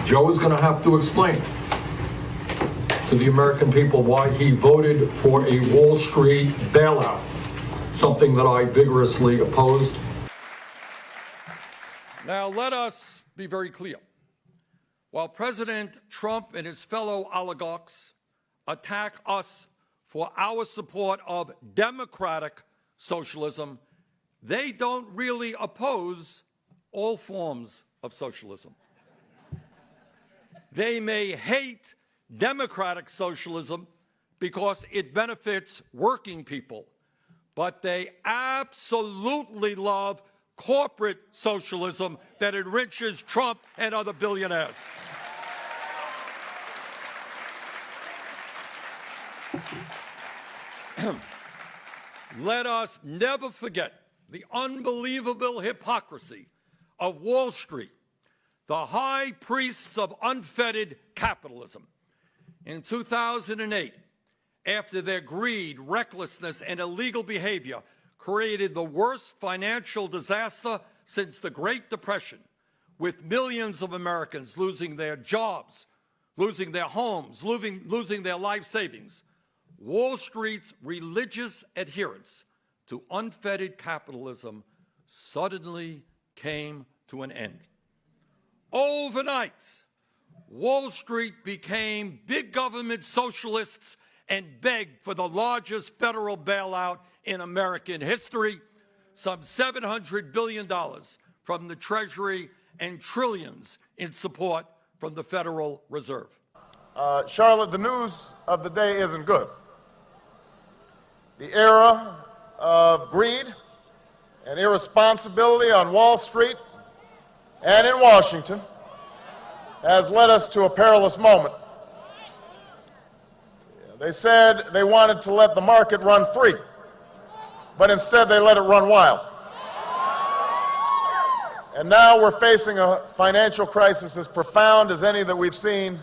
Joe is going to have to explain to the American people why he voted for a Wall Street bailout, something that I vigorously opposed. Now, let us be very clear. While President Trump and his fellow oligarchs attack us for our support of democratic socialism, they don't really oppose all forms of socialism. They may hate democratic socialism because it benefits working people, but they absolutely love corporate socialism that enriches Trump and other billionaires. Let us never forget the unbelievable hypocrisy of Wall Street, the high priests of unfettered capitalism. In 2008, after their greed, recklessness, and illegal behavior created the worst financial disaster since the Great Depression, with millions of Americans losing their jobs, losing their homes, losing their life savings, Wall Street's religious adherence to unfettered capitalism suddenly came to an end. Overnight, Wall Street became big government socialists and begged for the largest federal bailout in American history, some $700 billion from the Treasury and trillions in support from the Federal Reserve. Charlotte, the news of the day isn't good. The era of greed and irresponsibility on Wall Street and in Washington has led us to a perilous moment. They said they wanted to let the market run free, but instead they let it run wild. And now we're facing a financial crisis as profound as any that we've seen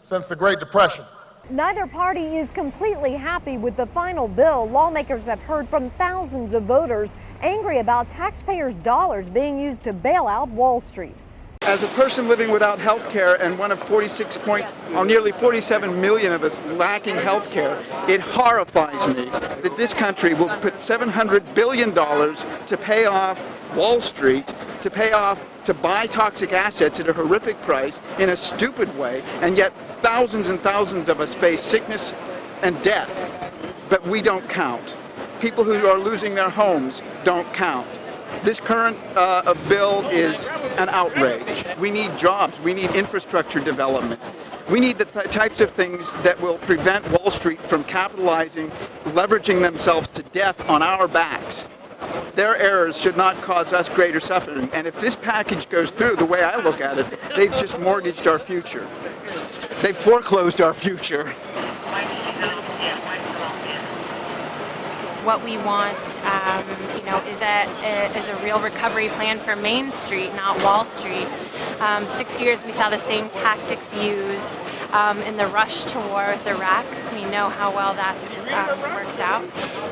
since the Great Depression. Neither party is completely happy with the final bill. Lawmakers have heard from thousands of voters angry about taxpayers' dollars being used to bail out Wall Street. As a person living without health care and one of nearly 47 million of us lacking health care, it horrifies me that this country will put $700 billion to pay off Wall Street, to buy toxic assets at a horrific price in a stupid way, and yet thousands and thousands of us face sickness and death, but we don't count. People who are losing their homes don't count. This current bill is an outrage. We need jobs. We need infrastructure development. We need the types of things that will prevent Wall Street from capitalizing, leveraging themselves to death on our backs. Their errors should not cause us greater suffering. And if this package goes through, the way I look at it, they've just mortgaged our future. They've foreclosed our future. What we want, is a real recovery plan for Main Street, not Wall Street. 6 years we saw the same tactics used in the rush to war with Iraq. We know how well that's worked out,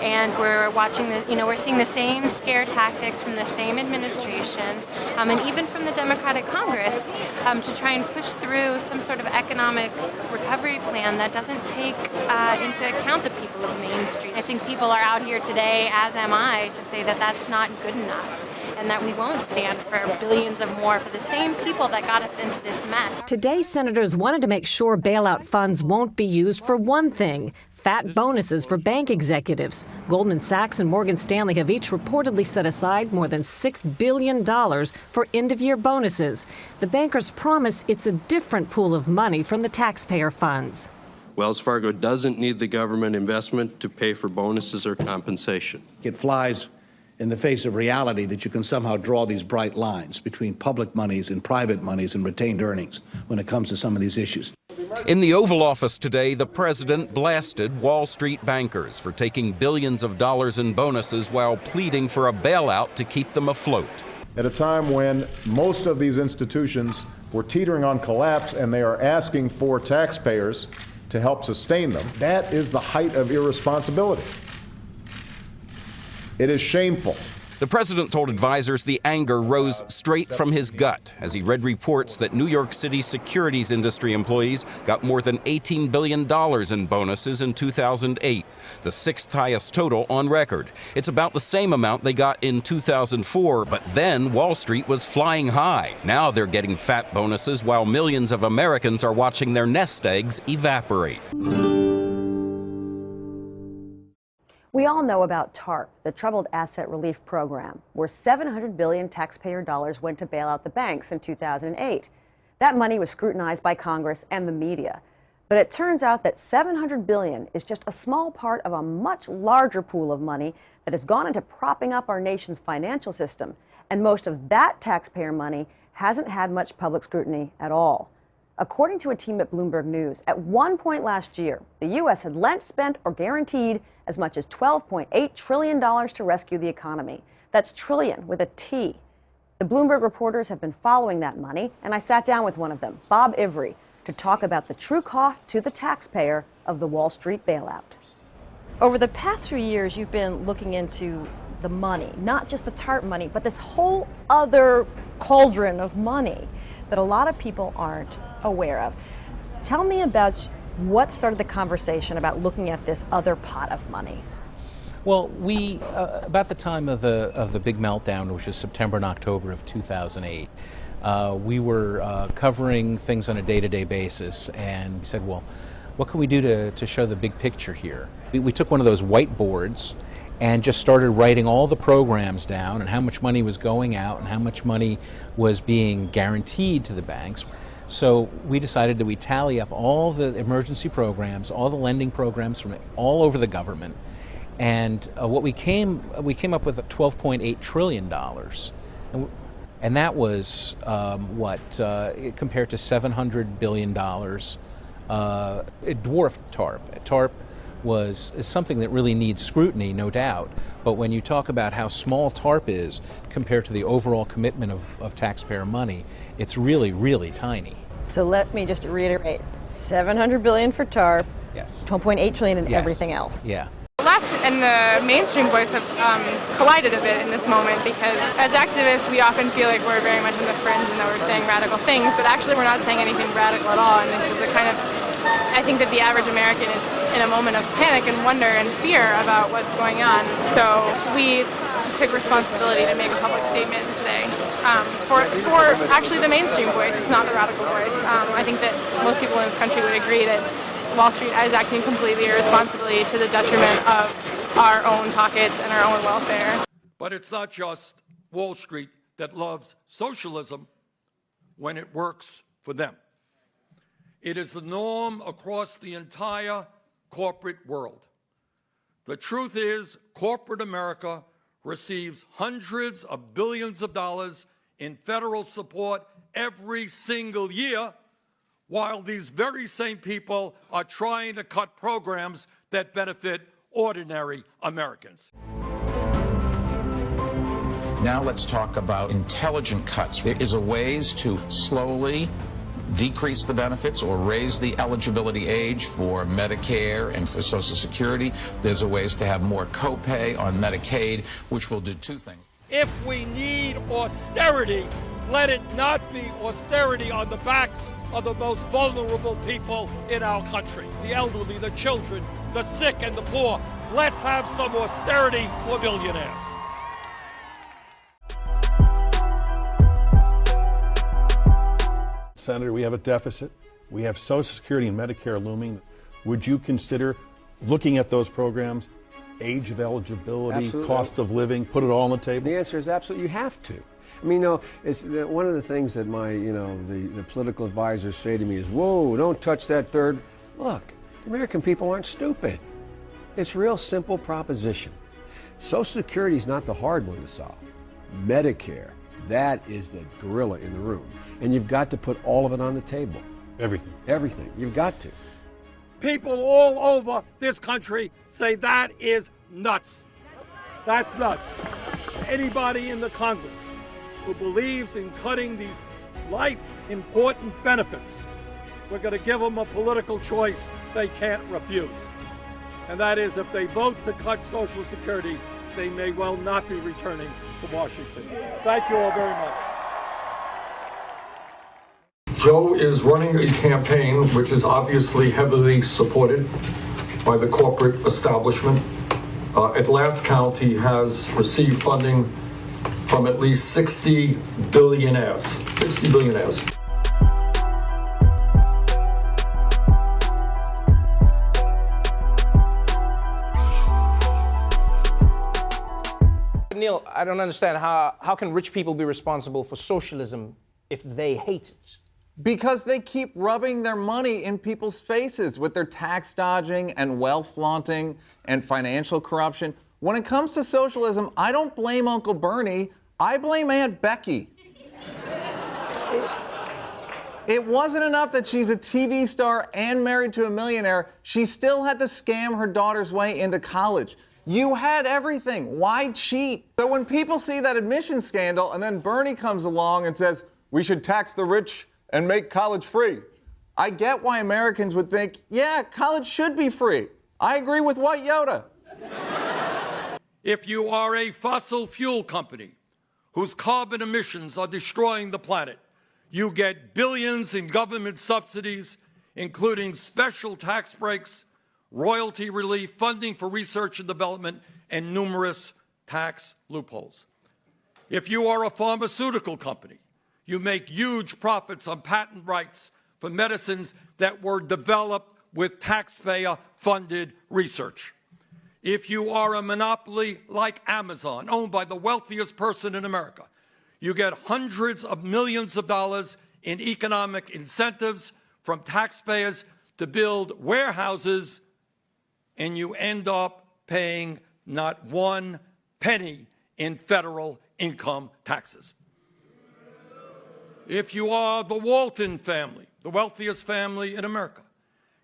and we're watching we're seeing the same scare tactics from the same administration, and even from the Democratic Congress, to try and push through some sort of economic recovery plan that doesn't take into account the people of Main Street. I think people are out here today, as am I, to say that that's not good enough, and that we won't stand for billions of more for the same people that got us into this mess. Today, senators wanted to make sure bailout funds won't be used for one thing: fat bonuses for bank executives. Goldman Sachs and Morgan Stanley have each reportedly set aside more than $6 billion for end-of-year bonuses. The bankers promise it's a different pool of money from the taxpayer funds. Wells Fargo doesn't need the government investment to pay for bonuses or compensation. It flies in the face of reality that you can somehow draw these bright lines between public monies and private monies and retained earnings when it comes to some of these issues. In the Oval Office today, the president blasted Wall Street bankers for taking billions of dollars in bonuses while pleading for a bailout to keep them afloat. At a time when most of these institutions were teetering on collapse and they are asking for taxpayers to help sustain them, that is the height of irresponsibility. It is shameful The president told advisors the anger rose straight from his gut as he read reports that New York City securities industry employees got more than $18 billion in bonuses in 2008, the sixth highest total on record. It's about the same amount they got in 2004, but then Wall Street was flying high. Now they're getting fat bonuses while millions of Americans are watching their nest eggs evaporate. We all know about TARP, the Troubled Asset Relief Program, where $700 billion taxpayer dollars went to bail out the banks in 2008. That money was scrutinized by Congress and the media. But it turns out that $700 billion is just a small part of a much larger pool of money that has gone into propping up our nation's financial system. And most of that taxpayer money hasn't had much public scrutiny at all. According to a team at Bloomberg News, at one point last year, the U.S. had lent, spent, or guaranteed as much as $12.8 trillion to rescue the economy. That's trillion with a T. The Bloomberg reporters have been following that money, and I sat down with one of them, Bob Ivry, to talk about the true cost to the taxpayer of the Wall Street bailout. Over the past few years, you've been looking into the money, not just the TARP money, but this whole other cauldron of money that a lot of people aren't aware of. Tell me about what started the conversation about looking at this other pot of money. Well, we about the time of the big meltdown, which was September and October of 2008, we were covering things on a day-to-day basis and said, well, what can we do to show the big picture here? We took one of those whiteboards and just started writing all the programs down and how much money was going out and how much money was being guaranteed to the banks. So we decided that we tally up all the emergency programs, all the lending programs from all over the government, and what we came up with $12.8 trillion, and that was compared to $700 billion. It dwarfed TARP. TARP is something that really needs scrutiny, no doubt. But when you talk about how small TARP is compared to the overall commitment of taxpayer money, it's really, really tiny. So let me just reiterate, $700 billion for TARP, yes, $12.8 trillion in yes, everything else. Yeah. The left and the mainstream voice have collided a bit in this moment because as activists we often feel like we're very much in the fringe and that we're saying radical things, but actually we're not saying anything radical at all, and this is the kind of, I think that the average American is in a moment of panic and wonder and fear about what's going on. So we took responsibility to make a public statement today for actually the mainstream voice. It's not the radical voice. I think that most people in this country would agree that Wall Street is acting completely irresponsibly to the detriment of our own pockets and our own welfare. But it's not just Wall Street that loves socialism when it works for them. It is the norm across the entire corporate world. The truth is, corporate America receives hundreds of billions of dollars in federal support every single year, while these very same people are trying to cut programs that benefit ordinary Americans. Now let's talk about intelligent cuts. There is a ways to slowly decrease the benefits or raise the eligibility age for Medicare and for Social Security. There's a ways to have more copay on Medicaid, which will do two things. If we need austerity, let it not be austerity on the backs of the most vulnerable people in our country. The elderly, the children, the sick, and the poor. Let's have some austerity for billionaires. Senator, we have a deficit. We have Social Security and Medicare looming. Would you consider looking at those programs, age of eligibility, Absolutely. cost of living, put it all on the table? The answer is absolutely, you have to. I mean, it's one of the things that my, the political advisors say to me is, whoa, don't touch that third. Look, the American people aren't stupid. It's a real simple proposition. Social Security is not the hard one to solve. Medicare, that is the gorilla in the room. And you've got to put all of it on the table. Everything. Everything. You've got to. People all over this country say that is nuts. That's nuts. Anybody in the Congress who believes in cutting these life-important benefits, we're going to give them a political choice they can't refuse. And that is, if they vote to cut Social Security, they may well not be returning to Washington. Thank you all very much. Joe is running a campaign which is obviously heavily supported by the corporate establishment. At last count, he has received funding from at least 60 billionaires. 60 billionaires. Neil, I don't understand how can rich people be responsible for socialism if they hate it? Because they keep rubbing their money in people's faces with their tax dodging and wealth flaunting and financial corruption. When it comes to socialism, I don't blame Uncle Bernie, I blame Aunt Becky. It wasn't enough that she's a TV star and married to a millionaire, she still had to scam her daughter's way into college. You had everything, why cheat? So when people see that admission scandal and then Bernie comes along and says, we should tax the rich and make college free, I get why Americans would think, yeah, college should be free. I agree with White Yoda. If you are a fossil fuel company whose carbon emissions are destroying the planet, you get billions in government subsidies, including special tax breaks, royalty relief, funding for research and development, and numerous tax loopholes. If you are a pharmaceutical company, you make huge profits on patent rights for medicines that were developed with taxpayer-funded research. If you are a monopoly like Amazon, owned by the wealthiest person in America, you get hundreds of millions of dollars in economic incentives from taxpayers to build warehouses, and you end up paying not 1 penny in federal income taxes. If you are the Walton family, the wealthiest family in America,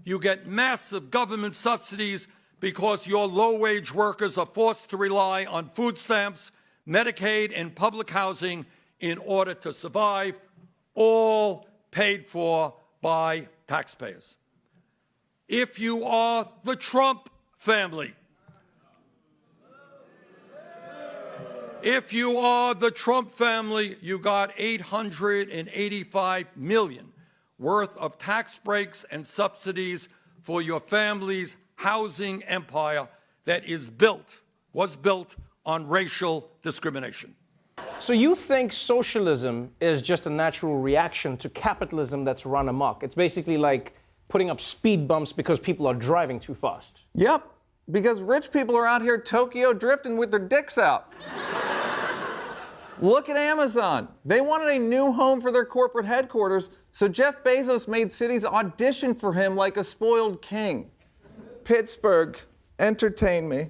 you get massive government subsidies because your low-wage workers are forced to rely on food stamps, Medicaid, and public housing in order to survive, all paid for by taxpayers. If you are the Trump family, you got $885 million worth of tax breaks and subsidies for your family's housing empire that was built on racial discrimination. So you think socialism is just a natural reaction to capitalism that's run amok? It's basically like putting up speed bumps because people are driving too fast. Yep, because rich people are out here Tokyo drifting with their dicks out. Look at Amazon. They wanted a new home for their corporate headquarters, so Jeff Bezos made cities audition for him like a spoiled king. Pittsburgh, entertain me.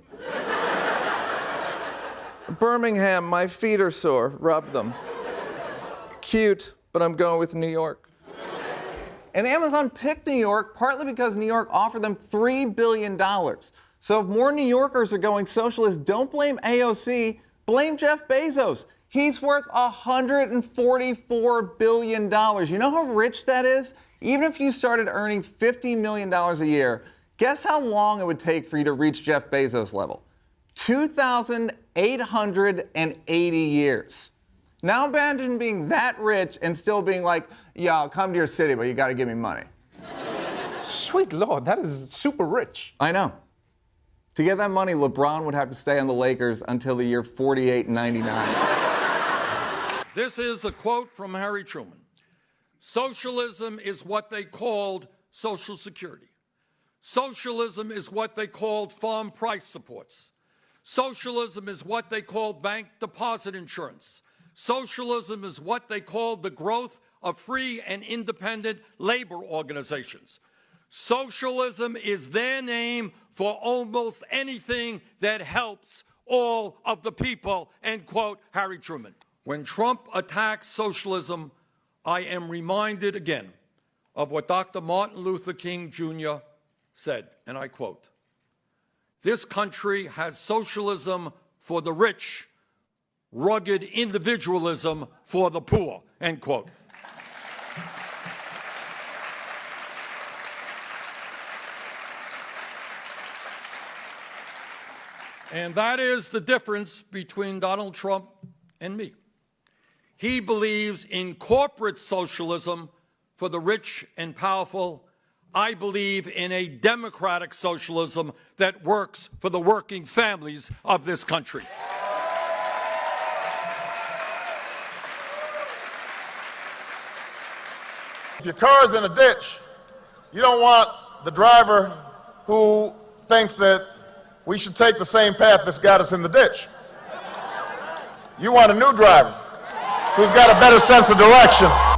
Birmingham, my feet are sore, rub them. Cute, but I'm going with New York. And Amazon picked New York partly because New York offered them $3 billion. So if more New Yorkers are going socialist, don't blame AOC, blame Jeff Bezos. He's worth $144 billion. You know how rich that is? Even if you started earning $50 million a year, guess how long it would take for you to reach Jeff Bezos' level? 2,880 years. Now imagine being that rich and still being like, yeah, I'll come to your city, but you gotta give me money. Sweet Lord, that is super rich. I know. To get that money, LeBron would have to stay on the Lakers until the year 48-99. This is a quote from Harry Truman. Socialism is what they called Social Security. Socialism is what they called farm price supports. Socialism is what they called bank deposit insurance. Socialism is what they called the growth of free and independent labor organizations. Socialism is their name for almost anything that helps all of the people, end quote, Harry Truman. When Trump attacks socialism, I am reminded again of what Dr. Martin Luther King Jr. said, and I quote, "This country has socialism for the rich, rugged individualism for the poor," end quote. And that is the difference between Donald Trump and me. He believes in corporate socialism for the rich and powerful. I believe in a democratic socialism that works for the working families of this country. If your car's in a ditch, you don't want the driver who thinks that we should take the same path that's got us in the ditch. You want a new driver who's got a better sense of direction.